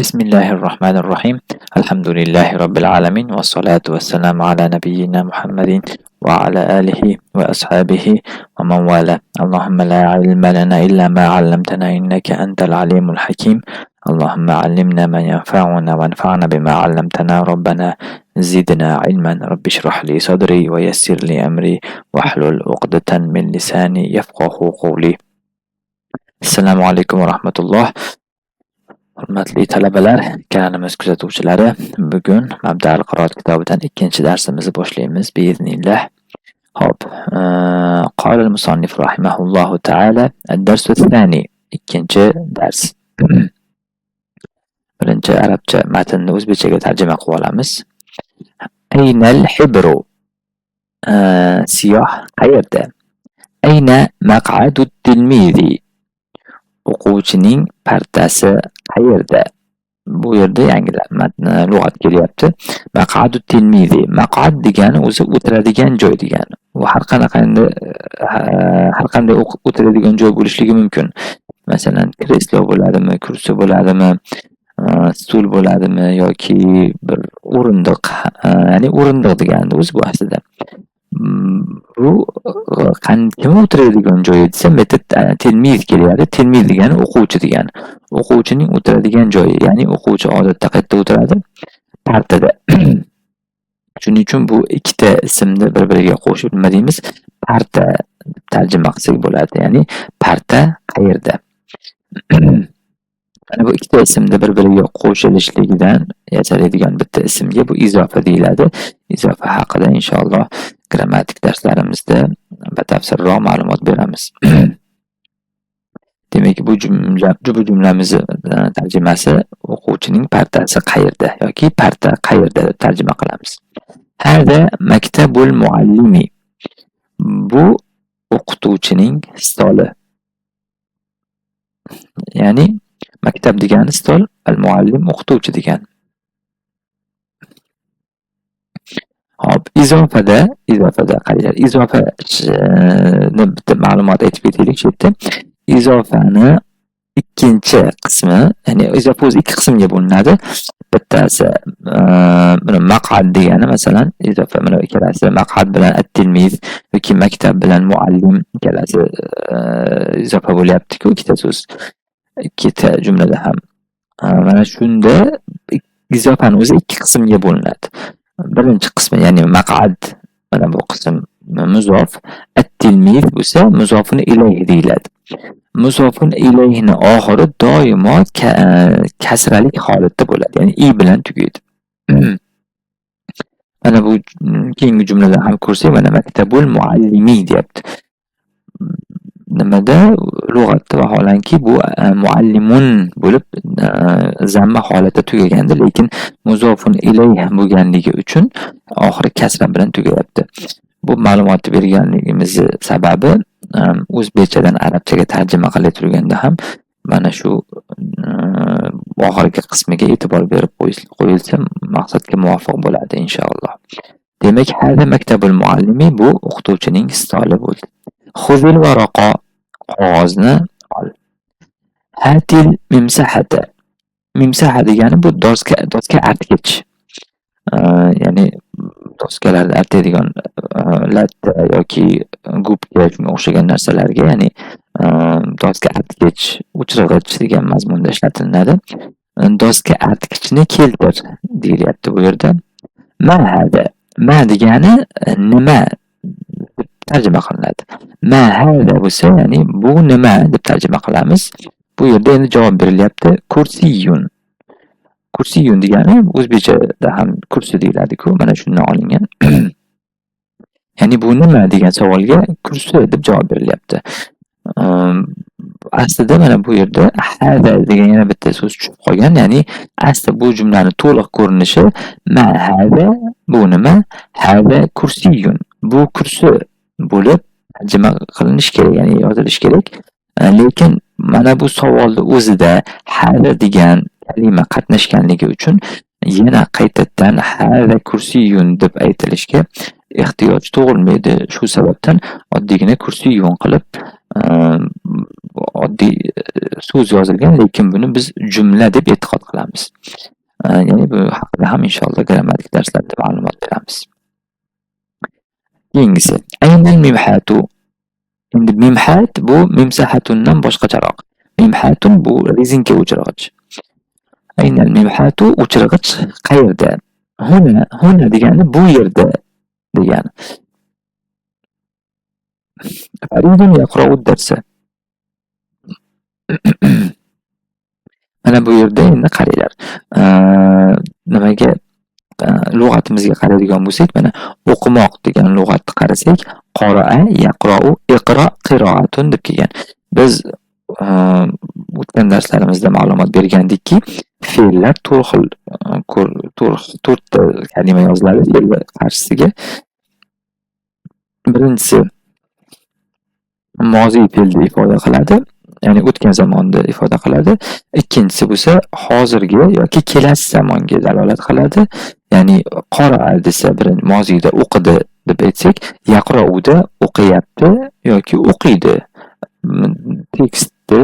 بسم الله الرحمن الرحيم. الحمد لله رب العالمين، والصلاة والسلام على نبينا محمد وعلى آله وأصحابه ومن والاه. اللهم لا علم لنا إلا ما علمتنا إنك أنت العليم الحكيم. اللهم علمنا ما ينفعنا وانفعنا بما علمتنا. ربنا زدنا علما. رب اشرح لي صدري ويسر لي أمري واحلل عقدة من لساني يفقه قولي. Assalomu alaykum va rahmatulloh. Hurmatli talabalar, kanalimiz kuzatuvchilari, bugun Mabda'ul qiroat kitobidan ikkinchi darsimizni boshlaymiz biiznillah. Hop, qala al-musannif rahimahullohu ta'ala ad-darsu ath-thani, ikkinchi dars. Birinchi arabcha matnni o'zbekchaga tarjima qilib olamiz. Aynal hibru, siyoh qayerda? Ayna maq'adu tilmizi, o'quvchining partasi qayerda? Bu yerda yangilar matni lug'at kelyapti. Maq'adu tilmizi, maq'ad degani o'zi o'tiradigan joy degani. U har qanday o'tiradigan joy bo'lishligi mumkin. Masalan, kreslo bo'ladimi, kursi bo'ladimi, stul bo'ladimi yoki bir o'rindiq, ya'ni o'rindiq degani o'zi bu aslida. Bu kim o'tiradigan joyi desa, tilmiz kelyapti. Tilmiz degani o'quvchi degani. O'quvchining o'tiradigan joyi, ya'ni o'quvchi odatda qayerda o'tiradi? Partada. Shuning uchun bu ikkita ismni bir-biriga qo'shib nima deymiz? Parta deb tarjima qilsak bo'ladi. Ya'ni parta qayerda? Mana bu ikkita ismni bir-biriga qo'shilishligidan yasaladigan bitta ismga bu izofa deyiladi. Izofa haqida inshaalloh grammatik darslarimizda batafsilroq ma'lumot beramiz. Demak, bu jumlamiz tarjimasi o'quvchining partasi qayerda yoki parta qayerda deb tarjima qilamiz. Hada maktabul muallimi. Bu o'qituvchining stoli. Ya'ni maktab degani stol, al-muallim o'qituvchi degani. Hop, izofada qaranglar. Izofani bitta ma'lumot aytib ketaylik shu yerda. Izofani ikkinchi qismi, ya'ni izofa o'zi ikki qismga bo'linadi. Bittasi buni maq'ad degani, masalan, izofa mana ikkalasi maq'ad bilan at-tilmiz yoki maktab bilan muallim ikkalasi izofa bo'lyapti-ku, ikkita so'z. Ikkita jumlada ham. Mana shunda izofani o'zi ikki qismga bo'linadi. Birinchi qismi, ya'ni maq'ad, mana bu qism muzof, at-tilmiz bo'lsa muzofun ilayhi deyiladi. Muzofun ilayhini oxiri doimo kasralik holatda bo'ladi, ya'ni i bilan tugaydi. Mana bu keyingi jumlada ham ko'rsak, mana maktabul muallimi deyapti. Nimada lug'atda vaholanki bu muallimun bo'lib zamma holatda tugagandi, lekin muzofun ilayh bo'lganligi uchun oxiri kasra bilan tugayapti. Bu ma'lumotni berganligimiz sababi o'zbekchadan arabchaga tarjima qilib turganda ham mana shu oxirgi qismiga e'tibor berib qo'yilsa maqsadga muvofiq bo'ladi inshaalloh. Demak, hada maktabul muallimi, bu o'qituvchining stoli bo'ldi. Xuzil varaqa, qog'ozni ol. Hatil mimsahata. Mimsaha degani bu doska artgich. Ya'ni doskalarni artadigan latta yoki gubka shunga o'xshagan narsalarga, ya'ni doska artgich, o'chirg'ich degan mazmunda ishlatiladi. Doska artgichni keltir deyilyapti bu yerda. Ma hada. Ma degani nima deb tarjima qilinadi. Ma hada bo'lsa, ya'ni bu nima deb tarjima qilamiz. Bu yerda endi javob berilyapti. Kursiyun. Kursiyun degani o'zbekchada ham kursi deyiladi-ku, mana shundan olingan. Ya'ni bu nima degan savolga kursi deb javob berilyapti. Aslida mana bu yerda hada degan yana bitta so'z tushib qolgan, ya'ni asli bu jumlaning to'liq ko'rinishi ma hada, bu nima? Hada kursiyun. Bu kursi bo'lib tarjima qilinishi kerak, ya'ni yozilishi kerak. Lekin mana bu savolda o'zida hada degan kalima qatnashganligi uchun yana qaytadan hada kursiyun deb aytilishga ehtiyoj tug'ilmaydi. Shu sababdan oddiygina kursiy yuvan qilib, oddiy so'z yozilgan, lekin buni biz jumla deb e'tiqod qilamiz. Ya'ni bu haqida ham inshaalloh grammatik darslarda ma'lumot beramiz. Keyingisi aynal mimhatu. Endi mimhat bu mimsahatundan boshqacharoq. Mimhatun bu rezinka o'chirg'ich. Aynal mimhatu o'chirg'ich qayerda? Huna degani bu yerda degani. Faridun yaqra'u darsa. Mana bu yerda endi qaranglar. Nimaga lug'atimizga qaraydigan bo'lsak, mana o'qimoq degan lug'atni qarasak, qara'a, yaqra'u, iqra, qiro'atun deb kelgan. Biz o'tgan darslarimizda ma'lumot bergandikki, fe'llar to'rtta kalima yoziladi fe'l qarshisiga. Birinchisi moziy fe'lni ifoda qiladi, ya'ni o'tgan zamonni ifoda qiladi. Ikkinchisi bo'lsa hozirgi yoki kelasi zamonga dalolat qiladi. Ya'ni qara'a desa birinchi moziyda o'qidi deb aytsak, yaqra'uda o'qiyapti yoki o'qiydi. Tekstni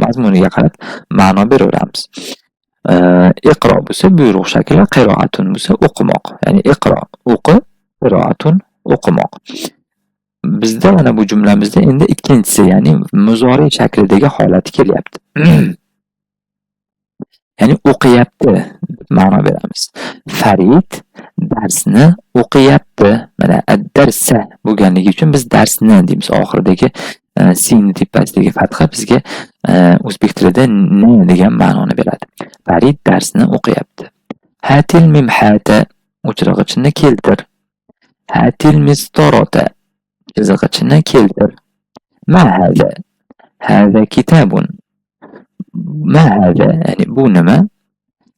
mazmuniga qarab ma'no beraveramiz. Iqro bo'lsa buyruq shakli, qiro'atun bo'lsa o'qimoq. Ya'ni iqro o'qi, qiro'atun o'qimoq. Bizda mana bu jumlamizda endi ikkinchisi, ya'ni muzori shaklidagi holati kelyapti. Ya'ni o'qiyapti deb ma'no beramiz. Farid darsni o'qiyapti. Mana ad-darsa bo'lganligi uchun biz darsni deymiz. Oxiridagi sin tepasidagi fatha bizga o'zbek tilida ne degan ma'noni beradi. Farid darsni o'qiyapti. Hatil mimhata o'chirg'ichni keltir. Hatil mistorata chizg'ichni keltir. Ma hada? Hada kitabun. Ma hada? Ya'ni bu nima?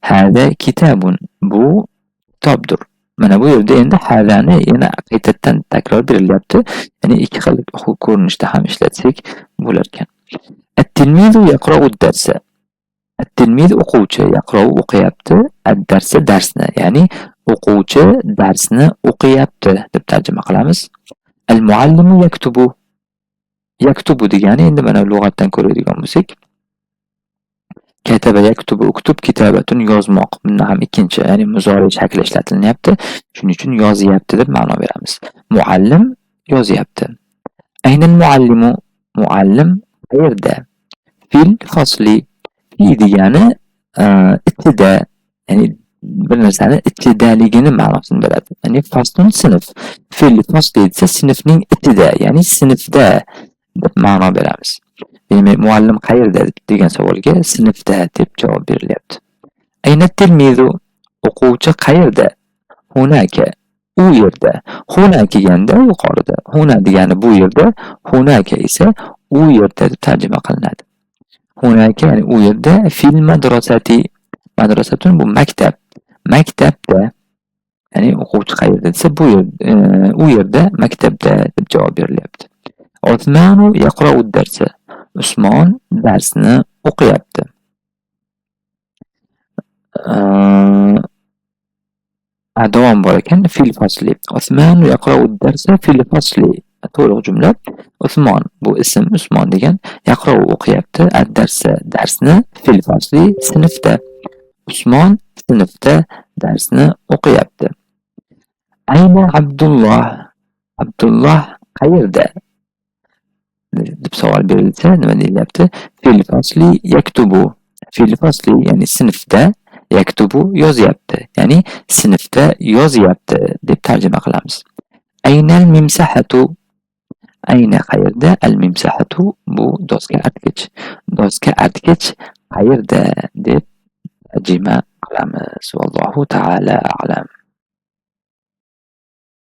Hada kitabun. Bu kitobdir. Mana bu yerda endi hadani yana qaytadan takror berilyapti. Ya'ni ikki xil ko'rinishda ham ishlatsak bo'lar ekan. At-tilmizu yaqra'u ad-darsa. At-tilmiz o'quvchi, yaqra'u o'qiyapti, ad-darsa darsni. Ya'ni o'quvchi darsni o'qiyapti deb tarjima qilamiz. Al-muallimu yaktubu. Yaktubu degani endi mana lug'atdan ko'radigan bo'lsak, kataba yaktubu uktub kitabatun yozmoq. Bunda ham ikkinchi, ya'ni muzori shakli ishlatilyapti. Shuning uchun yozyapti deb ma'no beramiz. Muallim yozyapti. Aynal muallimu? Muallim qayerda? Fil fasli. Fi degani ittida, ya'ni bir narsani ittidaligini ma'nosini beradi. Ya'ni faslun sinf. Fil fasli esa sinfning ittida, ya'ni sinfda deb ma'no beramiz. Demak, muallim qayerda degan savolga sinfda deb javob berilyapti. Ayna tilmizu? O'quvchi qayerda? Hunaka. U yerda. Huna kelganda yuqorida. Huna degani bu yerda, hunaka esa u yerda deb tarjima qilinadi. Hunaka ya'ni u yerda, fil madrasati. Madrasatun bu maktab. Maktabda. Ya'ni o'quvchi qayerda desa bu u yerda, maktabda deb javob berilyapti. Usmanu yaqra'u ad-darsa. Usmon darsni o'qiyapti. Davom bor ekan, fil fasli. Usmon yaqra'u ad-darsa fil fasli. To'liq jumla. Usmon bu ism, Usmon degan, yaqra'u o'qiyapti, ad-darsa darsni, fil fasli sinfda. Usmon sinfda darsni o'qiyapti. Ayna Abdullah? Abdullah qayerda? deb savol berilsa, nima deyilyapti? Fil fasli yaktubu. Fil fasli ya'ni sinfda, yaktubu yozyapti. Ya'ni sinfda yozyapti deb tarjima qilamiz. Aynal mimsahatu? Ayna qayerda? Al-mimsahatu bu dozga artgich. Dozga artgich qayerda deb tarjima qilamiz. Vallohu ta'ala a'lam.